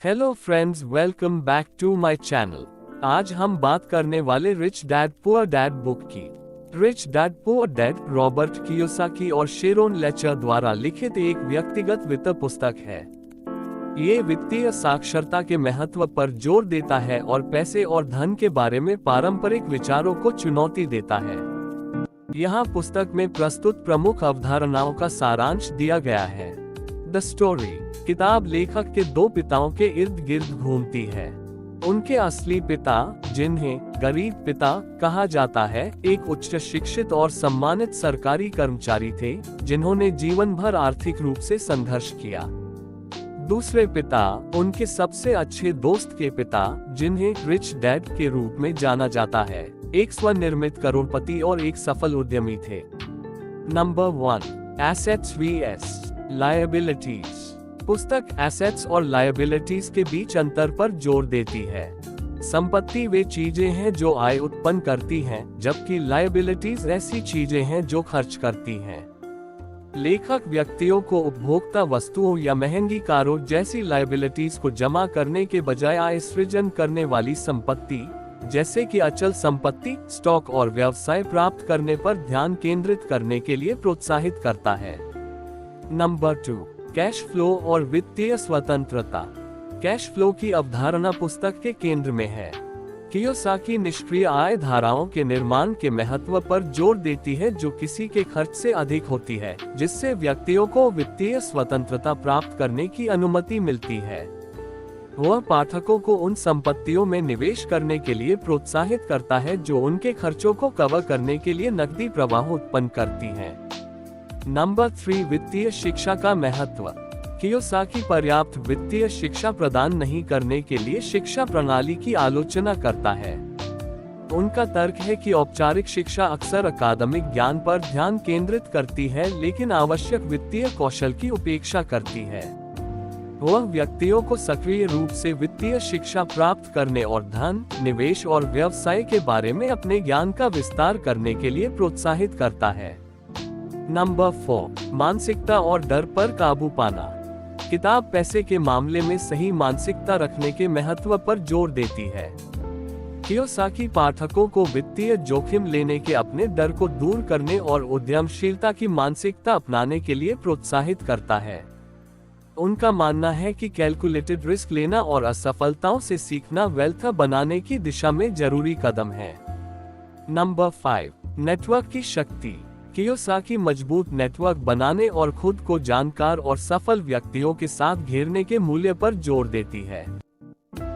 Hello friends, welcome back to my channel. आज हम बात करने वाले rich dad poor dad book की। Rich dad poor dad Robert Kiyosaki और शेरोन लेचर द्वारा लिखित एक व्यक्तिगत वित्त पुस्तक है। ये वित्तीय साक्षरता के महत्व पर जोर देता है और पैसे और धन के बारे में पारंपरिक विचारों को चुनौती देता है। यहाँ पुस्तक में प्रस्तुत प्रमुख अवधारणाओं का सारांश दिया गया है। द स्टोरी किताब लेखक के दो पिताओं के इर्द गिर्द घूमती है। उनके असली पिता, जिन्हें गरीब पिता कहा जाता है, एक उच्च शिक्षित और सम्मानित सरकारी कर्मचारी थे जिन्होंने जीवन भर आर्थिक रूप से संघर्ष किया। दूसरे पिता, उनके सबसे अच्छे दोस्त के पिता, जिन्हें रिच डैड के रूप में जाना जाता है, एक स्वनिर्मित करोड़पति और एक सफल उद्यमी थे। Number 1, assets vs liabilities. पुस्तक एसेट्स और लायबिलिटीज के बीच अंतर पर जोर देती है। संपत्ति वे चीजें हैं जो आय उत्पन्न करती हैं, जबकि लायबिलिटीज ऐसी चीजें हैं जो खर्च करती हैं। लेखक व्यक्तियों को उपभोक्ता वस्तुओं या महंगी कारों जैसी लायबिलिटीज को जमा करने के बजाय आय सृजन करने वाली संपत्ति, जैसे कि अचल संपत्ति, स्टॉक और व्यवसाय प्राप्त करने पर ध्यान केंद्रित करने के लिए प्रोत्साहित करता है। नंबर 2, कैश फ्लो और वित्तीय स्वतंत्रता। कैश फ्लो की अवधारणा पुस्तक के केंद्र में है। कियोसाकी निष्क्रिय आय धाराओं के निर्माण के महत्व पर जोर देती है जो किसी के खर्च से अधिक होती है, जिससे व्यक्तियों को वित्तीय स्वतंत्रता प्राप्त करने की अनुमति मिलती है। वह पाठकों को उन संपत्तियों में निवेश करने के लिए प्रोत्साहित करता है जो उनके खर्चों को कवर करने के लिए नकदी प्रवाह उत्पन्न करती हैं। नंबर 3, वित्तीय शिक्षा का महत्व। कियोसाकी पर्याप्त वित्तीय शिक्षा प्रदान नहीं करने के लिए शिक्षा प्रणाली की आलोचना करता है। उनका तर्क है कि औपचारिक शिक्षा अक्सर अकादमिक ज्ञान पर ध्यान केंद्रित करती है, लेकिन आवश्यक वित्तीय कौशल की उपेक्षा करती है। वह व्यक्तियों को सक्रिय रूप से वित्तीय शिक्षा प्राप्त करने और धन, निवेश और व्यवसाय के बारे में अपने ज्ञान का विस्तार करने के लिए प्रोत्साहित करता है। नंबर 4, मानसिकता और डर पर काबू पाना। किताब पैसे के मामले में सही मानसिकता रखने के महत्व पर जोर देती है। कियोसाकी पाठकों को वित्तीय जोखिम लेने के अपने डर को दूर करने और उद्यमशीलता की मानसिकता अपनाने के लिए प्रोत्साहित करता है। उनका मानना है कि कैलकुलेटेड रिस्क लेना और असफलताओं से सीखना वेल्थ बनाने की दिशा में जरूरी कदम है। नंबर 5, नेटवर्क की शक्ति। कियोसाकी मजबूत नेटवर्क बनाने और खुद को जानकार और सफल व्यक्तियों के साथ घेरने के मूल्य पर जोर देती है।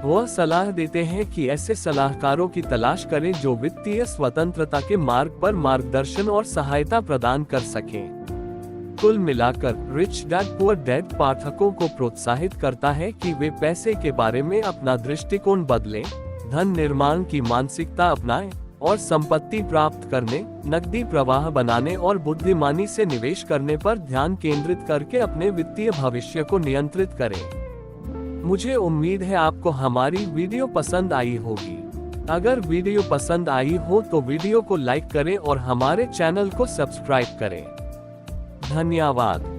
वह सलाह देते हैं कि ऐसे सलाहकारों की तलाश करें जो वित्तीय स्वतंत्रता के मार्ग पर मार्गदर्शन और सहायता प्रदान कर सकें। कुल मिलाकर रिच डैड पुअर डैड पाठकों को प्रोत्साहित करता है कि वे पैसे के बारे में अपना दृष्टिकोण बदलें, धन निर्माण की मानसिकता अपनाएं और संपत्ति प्राप्त करने, नकदी प्रवाह बनाने और बुद्धिमानी से निवेश करने पर ध्यान केंद्रित करके अपने वित्तीय भविष्य को नियंत्रित करें। मुझे उम्मीद है आपको हमारी वीडियो पसंद आई होगी। अगर वीडियो पसंद आई हो तो वीडियो को लाइक करें और हमारे चैनल को सब्सक्राइब करें। धन्यवाद।